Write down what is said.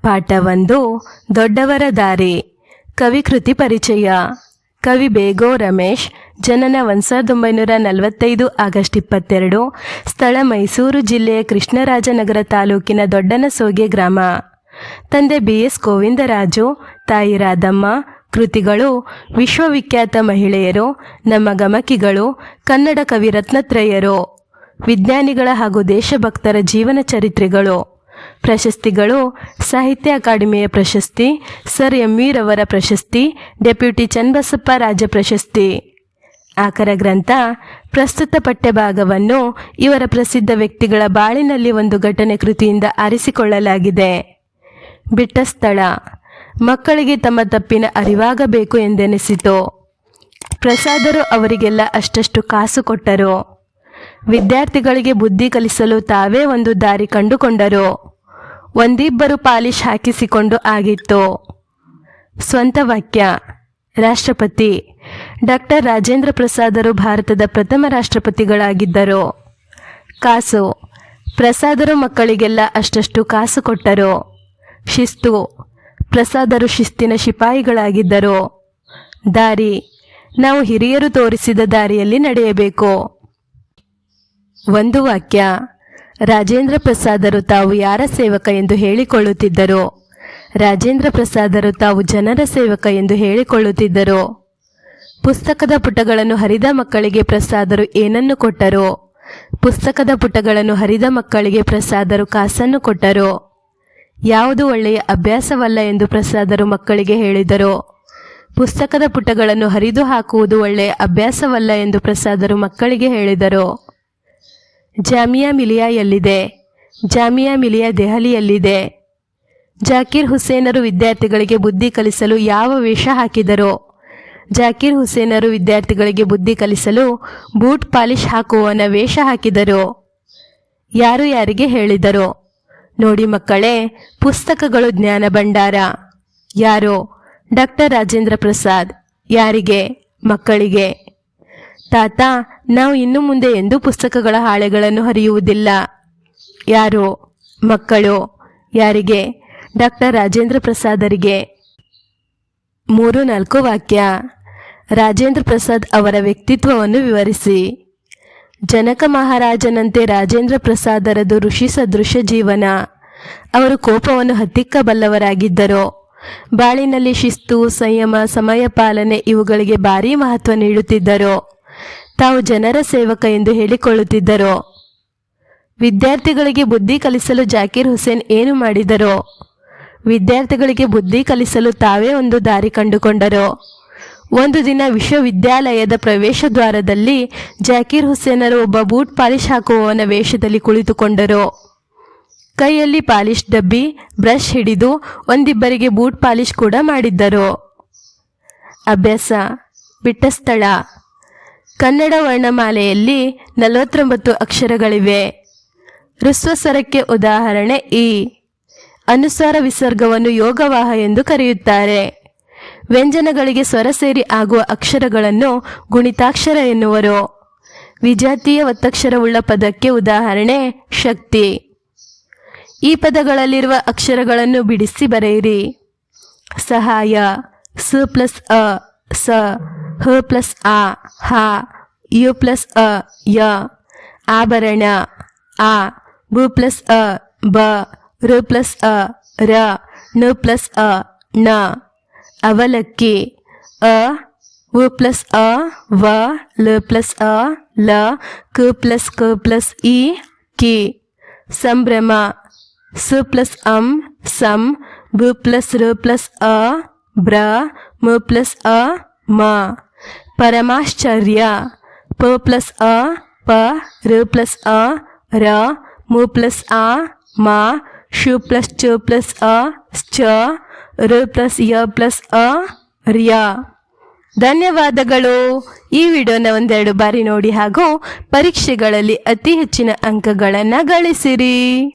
ಪಾಠ 1 ದೊಡ್ಡವರ ದಾರಿ. ಕವಿಕೃತಿ ಪರಿಚಯ. ಕವಿ ಬೇಗೋ ರಮೇಶ್. ಜನನ 1945 ಆಗಸ್ಟ್ 22. ಸ್ಥಳ ಮೈಸೂರು ಜಿಲ್ಲೆಯ ಕೃಷ್ಣರಾಜನಗರ ತಾಲೂಕಿನ ದೊಡ್ಡನಸೋಗೆ ಗ್ರಾಮ. ತಂದೆ BS ಗೋವಿಂದರಾಜು, ತಾಯಿ ರಾಧಮ್ಮ. ಕೃತಿಗಳು: ವಿಶ್ವವಿಖ್ಯಾತ ಮಹಿಳೆಯರು, ನಮ್ಮ ಗಮಕಿಗಳು, ಕನ್ನಡ ಕವಿ ರತ್ನತ್ರಯರು, ವಿಜ್ಞಾನಿಗಳ ಹಾಗೂ ದೇಶಭಕ್ತರ ಜೀವನ ಚರಿತ್ರೆಗಳು. ಪ್ರಶಸ್ತಿಗಳು: ಸಾಹಿತ್ಯ ಅಕಾಡೆಮಿಯ ಪ್ರಶಸ್ತಿ, ಸರ್ MV ರವರ ಪ್ರಶಸ್ತಿ, ಡೆಪ್ಯೂಟಿ ಚನ್ನಬಸಪ್ಪ ರಾಜ ಪ್ರಶಸ್ತಿ. ಆಕರ ಗ್ರಂಥ. ಪ್ರಸ್ತುತ ಪಠ್ಯಭಾಗವನ್ನು ಇವರ ಪ್ರಸಿದ್ಧ ವ್ಯಕ್ತಿಗಳ ಬಾಳಿನಲ್ಲಿ ಒಂದು ಘಟನೆ ಕೃತಿಯಿಂದ ಆರಿಸಿಕೊಳ್ಳಲಾಗಿದೆ. ಬಿಟ್ಟ ಸ್ಥಳ. ಮಕ್ಕಳಿಗೆ ತಮ್ಮ ತಪ್ಪಿನ ಅರಿವಾಗಬೇಕು ಎಂದೆನಿಸಿತು. ಪ್ರಸಾದರು ಅವರಿಗೆಲ್ಲ ಅಷ್ಟಷ್ಟು ಕಾಸು ಕೊಟ್ಟರು. ವಿದ್ಯಾರ್ಥಿಗಳಿಗೆ ಬುದ್ಧಿ ಕಲಿಸಲು ತಾವೇ ಒಂದು ದಾರಿ ಕಂಡುಕೊಂಡರು. ಒಂದಿಬ್ಬರು ಪಾಲಿಶ್ ಹಾಕಿಸಿಕೊಂಡು ಆಗಿತ್ತು. ಸ್ವಂತ ವಾಕ್ಯ. ರಾಷ್ಟ್ರಪತಿ ಡಾಕ್ಟರ್ ರಾಜೇಂದ್ರ ಪ್ರಸಾದರು ಭಾರತದ ಪ್ರಥಮ ರಾಷ್ಟ್ರಪತಿಗಳಾಗಿದ್ದರು. ಕಾಸು. ಪ್ರಸಾದರು ಮಕ್ಕಳಿಗೆಲ್ಲ ಅಷ್ಟಷ್ಟು ಕಾಸು ಕೊಟ್ಟರು. ಶಿಸ್ತು. ಪ್ರಸಾದರು ಶಿಸ್ತಿನ ಶಿಪಾಯಿಗಳಾಗಿದ್ದರು. ದಾರಿ. ನಾವು ಹಿರಿಯರು ತೋರಿಸಿದ ದಾರಿಯಲ್ಲಿ ನಡೆಯಬೇಕು. ಒಂದು ವಾಕ್ಯ. ರಾಜೇಂದ್ರ ಪ್ರಸಾದರು ತಾವು ಯಾರ ಸೇವಕ ಎಂದು ಹೇಳಿಕೊಳ್ಳುತ್ತಿದ್ದರು? ರಾಜೇಂದ್ರ ಪ್ರಸಾದರು ತಾವು ಜನರ ಸೇವಕ ಎಂದು ಹೇಳಿಕೊಳ್ಳುತ್ತಿದ್ದರು. ಪುಸ್ತಕದ ಪುಟಗಳನ್ನು ಹರಿದ ಮಕ್ಕಳಿಗೆ ಪ್ರಸಾದರು ಏನನ್ನು ಕೊಟ್ಟರು? ಪುಸ್ತಕದ ಪುಟಗಳನ್ನು ಹರಿದ ಮಕ್ಕಳಿಗೆ ಪ್ರಸಾದರು ಕಾಸನ್ನು ಕೊಟ್ಟರು. ಯಾವುದು ಒಳ್ಳೆಯ ಅಭ್ಯಾಸವಲ್ಲ ಎಂದು ಪ್ರಸಾದರು ಮಕ್ಕಳಿಗೆ ಹೇಳಿದರು. ಪುಸ್ತಕದ ಪುಟಗಳನ್ನು ಹರಿದು ಹಾಕುವುದು ಒಳ್ಳೆಯ ಅಭ್ಯಾಸವಲ್ಲ ಎಂದು ಪ್ರಸಾದರು ಮಕ್ಕಳಿಗೆ ಹೇಳಿದರು. ಜಾಮಿಯಾ ಮಿಲಿಯಾ ಎಲ್ಲಿದೆ? ಜಾಮಿಯಾ ಮಿಲಿಯಾ ದೆಹಲಿಯಲ್ಲಿದೆ. ಜಾಕೀರ್ ಹುಸೇನರು ವಿದ್ಯಾರ್ಥಿಗಳಿಗೆ ಬುದ್ಧಿ ಕಲಿಸಲು ಯಾವ ವೇಷ ಹಾಕಿದರು? ಜಾಕೀರ್ ಹುಸೇನರು ವಿದ್ಯಾರ್ಥಿಗಳಿಗೆ ಬುದ್ಧಿ ಕಲಿಸಲು ಬೂಟ್ ಪಾಲಿಶ್ ಹಾಕುವವನ ವೇಷ ಹಾಕಿದರು. ಯಾರು ಯಾರಿಗೆ ಹೇಳಿದರು? ನೋಡಿ ಮಕ್ಕಳೇ, ಪುಸ್ತಕಗಳು ಜ್ಞಾನ ಭಂಡಾರ. ಯಾರು? ಡಾಕ್ಟರ್ ರಾಜೇಂದ್ರ ಪ್ರಸಾದ್. ಯಾರಿಗೆ? ಮಕ್ಕಳಿಗೆ. ತಾತ, ನಾವು ಇನ್ನು ಮುಂದೆ ಎಂದೂ ಪುಸ್ತಕಗಳ ಹಾಳೆಗಳನ್ನು ಹರಿಯುವುದಿಲ್ಲ. ಯಾರು? ಮಕ್ಕಳು. ಯಾರಿಗೆ? ಡಾಕ್ಟರ್ ರಾಜೇಂದ್ರ ಪ್ರಸಾದರಿಗೆ. 3-4 ವಾಕ್ಯ. ರಾಜೇಂದ್ರ ಪ್ರಸಾದ್ ಅವರ ವ್ಯಕ್ತಿತ್ವವನ್ನು ವಿವರಿಸಿ. ಜನಕ ಮಹಾರಾಜನಂತೆ ರಾಜೇಂದ್ರ ಪ್ರಸಾದರದು ಋಷಿ ಸದೃಶ ಜೀವನ. ಅವರು ಕೋಪವನ್ನು ಹತ್ತಿಕ್ಕಬಲ್ಲವರಾಗಿದ್ದರು. ಬಾಳಿನಲ್ಲಿ ಶಿಸ್ತು, ಸಂಯಮ, ಸಮಯ ಪಾಲನೆ ಇವುಗಳಿಗೆ ಭಾರೀ ಮಹತ್ವ ನೀಡುತ್ತಿದ್ದರು. ತಾವು ಜನರ ಸೇವಕ ಎಂದು ಹೇಳಿಕೊಳ್ಳುತ್ತಿದ್ದರು. ವಿದ್ಯಾರ್ಥಿಗಳಿಗೆ ಬುದ್ಧಿ ಕಲಿಸಲು ಜಾಕೀರ್ ಹುಸೇನ್ ಏನು ಮಾಡಿದರು? ವಿದ್ಯಾರ್ಥಿಗಳಿಗೆ ಬುದ್ಧಿ ಕಲಿಸಲು ತಾವೇ ಒಂದು ದಾರಿ ಕಂಡುಕೊಂಡರು. ಒಂದು ದಿನ ವಿಶ್ವವಿದ್ಯಾಲಯದ ಪ್ರವೇಶ ದ್ವಾರದಲ್ಲಿ ಜಾಕೀರ್ ಹುಸೇನರು ಒಬ್ಬ ಬೂಟ್ ಪಾಲಿಶ್ ಹಾಕುವವನ ವೇಷದಲ್ಲಿ ಕುಳಿತುಕೊಂಡರು. ಕೈಯಲ್ಲಿ ಪಾಲಿಶ್ ಡಬ್ಬಿ, ಬ್ರಷ್ ಹಿಡಿದು ಒಂದಿಬ್ಬರಿಗೆ ಬೂಟ್ ಪಾಲಿಶ್ ಕೂಡ ಮಾಡಿದ್ದರು. ಅಭ್ಯಾಸ. ಬಿಟ್ಟ ಸ್ಥಳ. ಕನ್ನಡ ವರ್ಣಮಾಲೆಯಲ್ಲಿ 49 ಅಕ್ಷರಗಳಿವೆ. ಹ್ರಸ್ವ ಸ್ವರಕ್ಕೆ ಉದಾಹರಣೆ ಇ. ಅನುಸ್ವಾರ ವಿಸರ್ಗವನ್ನು ಯೋಗವಾಹ ಎಂದು ಕರೆಯುತ್ತಾರೆ. ವ್ಯಂಜನಗಳಿಗೆ ಸ್ವರ ಸೇರಿ ಆಗುವ ಅಕ್ಷರಗಳನ್ನು ಗುಣಿತಾಕ್ಷರ ಎನ್ನುವರು. ವಿಜಾತೀಯ ಒತ್ತಕ್ಷರವುಳ್ಳ ಪದಕ್ಕೆ ಉದಾಹರಣೆ ಶಕ್ತಿ. ಈ ಪದಗಳಲ್ಲಿರುವ ಅಕ್ಷರಗಳನ್ನು ಬಿಡಿಸಿ ಬರೆಯಿರಿ. ಸಹಾಯ. ಸ ಪ್ಲಸ್ ಅ ಸ, ಹ ಪ್ಲಸ್ ಆ ಹ, ಯು ಪ್ಲಸ್ ಅ ಯ. ಆಭರಣ ಆ, ಬು ಪ್ಲಸ್ ಅ ಬ, ರು ಪ್ಲಸ್ ಅ ರ, ನ ಪ್ಲಸ್ ಅ ನ. ಅವಲಕ್ಕಿ ಅ, ವು ಪ್ಲಸ್ ಅ ವ, ಲ ಪ್ಲಸ್ ಅ ಲ, ಕ ಪ್ಲಸ್ ಇ ಕಿ. ಸಂಭ್ರಮ. ಸ ಪ್ಲಸ್ ಅಂ ಸಂ, ಬ ಪ್ಲಸ್ ರ ಪ್ಲಸ್ ಅ ಬ್ರ, ಮ ಪ್ಲಸ್ ಅ ಮ. ಪರಮಾಶ್ಚರ್ಯ. ಪ ಪ್ಲಸ್ ಅ ಪ, ರ ಪ್ಲಸ್ ಅ ರ, ಮ ಪ್ಲಸ್ ಆ ಮ, ಶು ಪ್ಲಸ್ ಚ ಪ್ಲಸ್ ಅ ಚ, ರ ಪ್ಲಸ್ ಯ ಪ್ಲಸ್ ಅ ರ್ಯ. ಧನ್ಯವಾದಗಳು. ಈ ವಿಡಿಯೋನ 1-2 ಬಾರಿ ನೋಡಿ ಹಾಗೂ ಪರೀಕ್ಷೆಗಳಲ್ಲಿ ಅತಿ ಹೆಚ್ಚಿನ ಅಂಕಗಳನ್ನು ಗಳಿಸಿರಿ.